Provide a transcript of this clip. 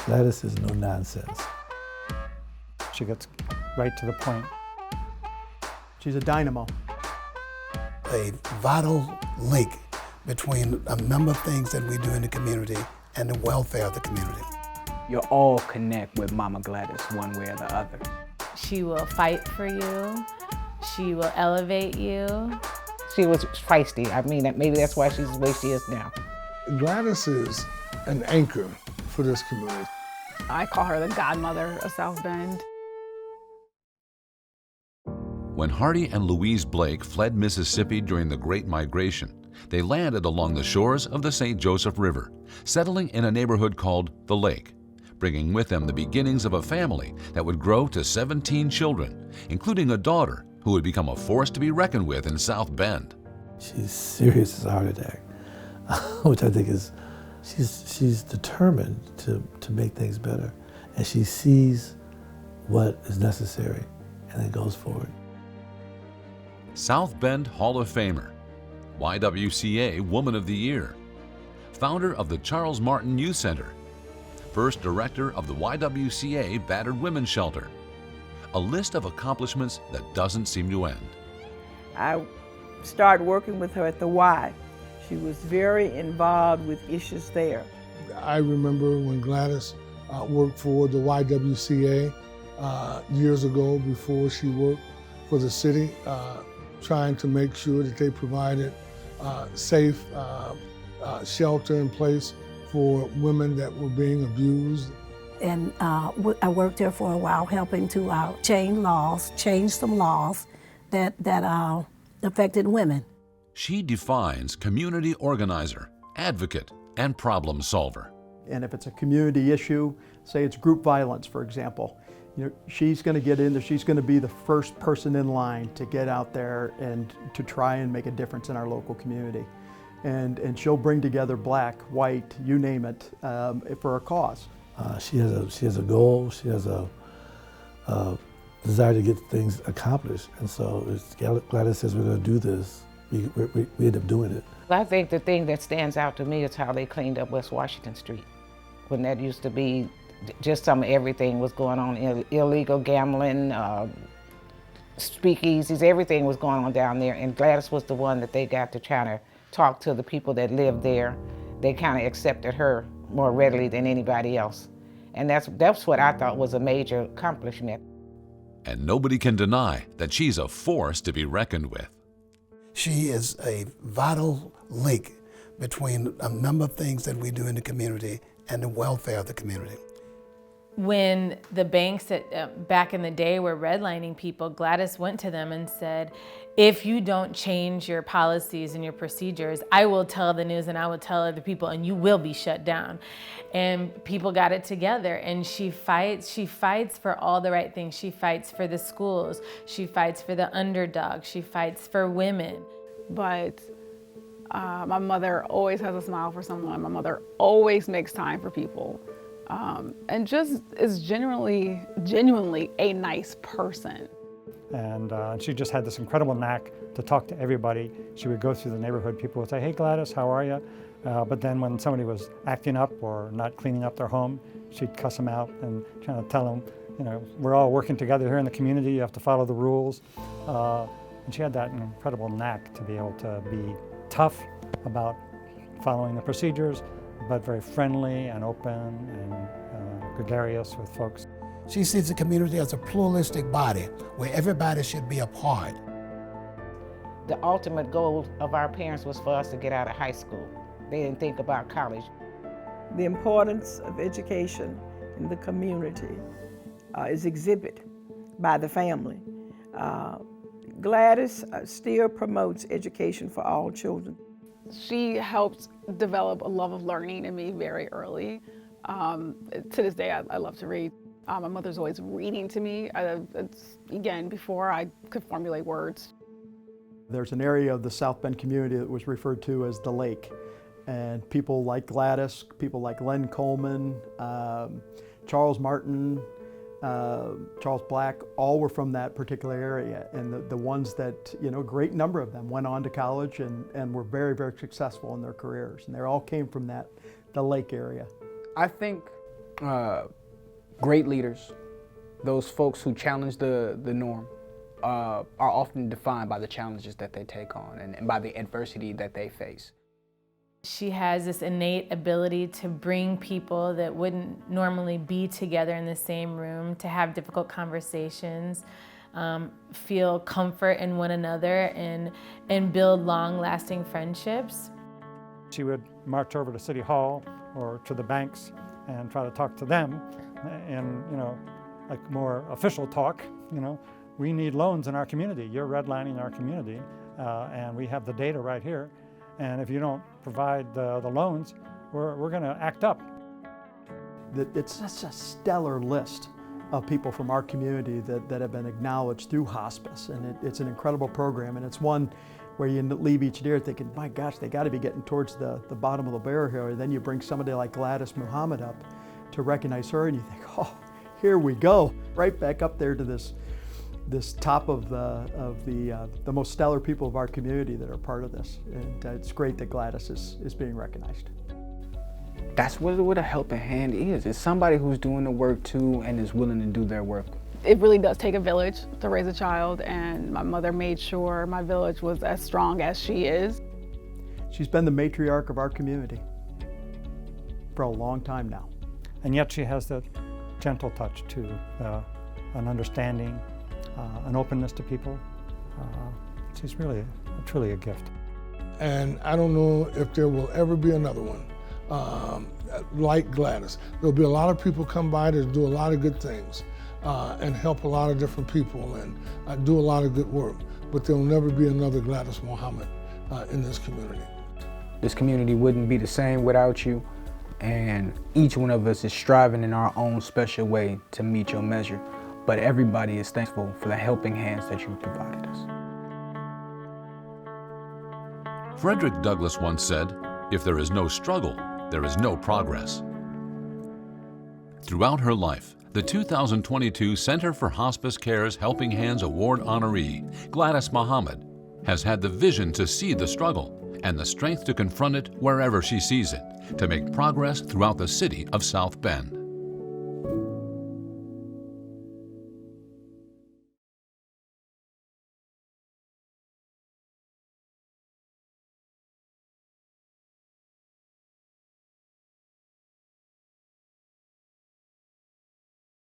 Gladys is no nonsense. She gets right to the point. She's a dynamo. A vital link between a number of things that we do in the community and the welfare of the community. You'll all connect with Mama Gladys one way or the other. She will fight for you. She will elevate you. She was feisty. I mean, maybe that's why she's the way she is now. Gladys is an anchor for this community. I call her the godmother of South Bend. When Hardy and Louise Blake fled Mississippi during the Great Migration, they landed along the shores of the St. Joseph River, settling in a neighborhood called The Lake, bringing with them the beginnings of a family that would grow to 17 children, including a daughter who would become a force to be reckoned with in South Bend. She's serious as a heart attack, which I think is, she's determined to make things better. And she sees what is necessary and then goes forward. South Bend Hall of Famer, YWCA Woman of the Year, founder of the Charles Martin Youth Center, first director of the YWCA Battered Women's Shelter. A list of accomplishments that doesn't seem to end. I started working with her at the Y. She was very involved with issues there. I remember when Gladys worked for the YWCA years ago before she worked for the city, trying to make sure that they provided safe shelter in place for women that were being abused. And I worked there for a while, helping to change some laws that affected women. She defines community organizer, advocate, and problem solver. And if it's a community issue, say it's group violence, for example, she's going to get in there, she's going to be the first person in line to get out there and to try and make a difference in our local community. And she'll bring together black, white, you name it, for a cause. She has a goal, she has a desire to get things accomplished. And so Gladys says we're going to do this, we end up doing it. I think the thing that stands out to me is how they cleaned up West Washington Street. When that used to be just some everything was going on, illegal gambling, speakeasies, everything was going on down there. And Gladys was the one that they got to try to talk to the people that lived there. They kind of accepted her more readily than anybody else. And that's what I thought was a major accomplishment. And nobody can deny that she's a force to be reckoned with. She is a vital link between a number of things that we do in the community and the welfare of the community. When the banks back in the day were redlining people, Gladys went to them and said, if you don't change your policies and your procedures, I will tell the news and I will tell other people and you will be shut down. And people got it together, and she fights for all the right things. She fights for the schools, she fights for the underdog, she fights for women. But my mother always has a smile for someone. My mother always makes time for people. And just is genuinely a nice person. And she just had this incredible knack to talk to everybody. She would go through the neighborhood, people would say, hey Gladys, how are you? But then when somebody was acting up or not cleaning up their home, she'd cuss them out and trying to tell them, we're all working together here in the community, you have to follow the rules. And she had that incredible knack to be able to be tough about following the procedures, but very friendly and open and gregarious with folks. She sees the community as a pluralistic body where everybody should be a part. The ultimate goal of our parents was for us to get out of high school. They didn't think about college. The importance of education in the community is exhibited by the family. Gladys still promotes education for all children. She helped develop a love of learning in me very early. To this day, I love to read. My mother's always reading to me, again, before I could formulate words. There's an area of the South Bend community that was referred to as the Lake. And people like Gladys, people like Len Coleman, Charles Martin, Charles Black, all were from that particular area. And the ones that, a great number of them went on to college and were very, very successful in their careers. And they all came from the Lake area. I think Great leaders, those folks who challenge the norm, are often defined by the challenges that they take on and by the adversity that they face. She has this innate ability to bring people that wouldn't normally be together in the same room to have difficult conversations, feel comfort in one another, and build long-lasting friendships. She would march over to City Hall or to the banks and try to talk to them in, like more official talk. We need loans in our community. You're redlining our community, and we have the data right here. And if you don't provide the loans, we're going to act up. It's such a stellar list of people from our community that have been acknowledged through hospice, and it's an incredible program, and it's one where you leave each year thinking, my gosh, they got to be getting towards the bottom of the barrel here. And then you bring somebody like Gladys Muhammad up to recognize her, and you think, oh, here we go, right back up there to this top of the most stellar people of our community that are part of this. And it's great that Gladys is being recognized. That's what a helping hand is. It's somebody who's doing the work too and is willing to do their work. It really does take a village to raise a child, and my mother made sure my village was as strong as she is. She's been the matriarch of our community for a long time now. And yet she has that gentle touch to an understanding, an openness to people. She's really, truly a gift. And I don't know if there will ever be another one like Gladys. There'll be a lot of people come by that do a lot of good things and help a lot of different people and do a lot of good work. But there'll never be another Gladys Muhammad in this community. This community wouldn't be the same without you, and each one of us is striving in our own special way to meet your measure. But everybody is thankful for the helping hands that you provided us. Frederick Douglass once said, "If there is no struggle, there is no progress." Throughout her life, the 2022 Center for Hospice Care's Helping Hands Award honoree, Gladys Muhammad, has had the vision to see the struggle and the strength to confront it wherever she sees it, to make progress throughout the city of South Bend.